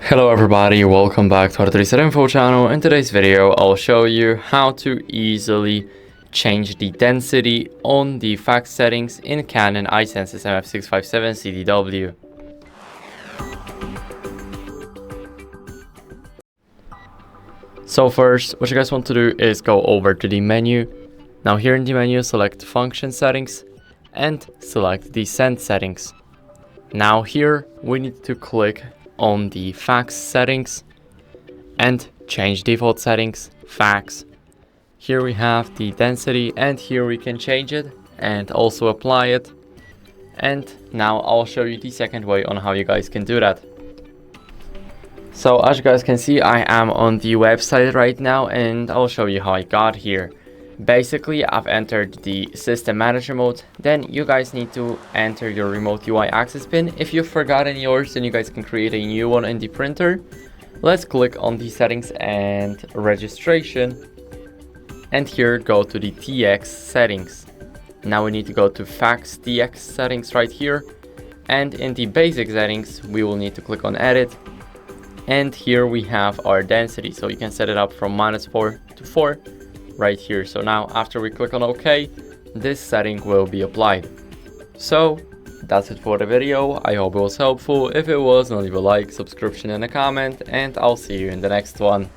Hello everybody, welcome back to our 3set info channel. In today's video I'll show you how to easily change the density on the fax settings in Canon i-SENSYS MF657Cdw. So first, what you guys want to do is go over to the menu. Now here in the menu, select function settings and select the send settings. Now here we need to click on the fax settings and change default settings, fax. Here we have the density and here we can change it and also apply it. And now I'll show you the second way on how you guys can do that. So as you guys can see, I am on the website right now and I'll show you how I got here. Basically, I've entered the system manager mode. Then you guys need to enter your remote UI access pin. If you've forgotten yours, then you guys can create a new one in the printer. Let's click on the settings and registration. And here go to the TX settings. Now we need to go to fax TX settings right here. And in the basic settings, we will need to click on edit. And here we have our density. So you can set it up from -4 to 4. Right here. So now after we click on OK, this setting will be applied. So that's it for the video. I hope it was helpful. If it was, then leave a like, subscription and a comment, and I'll see you in the next one.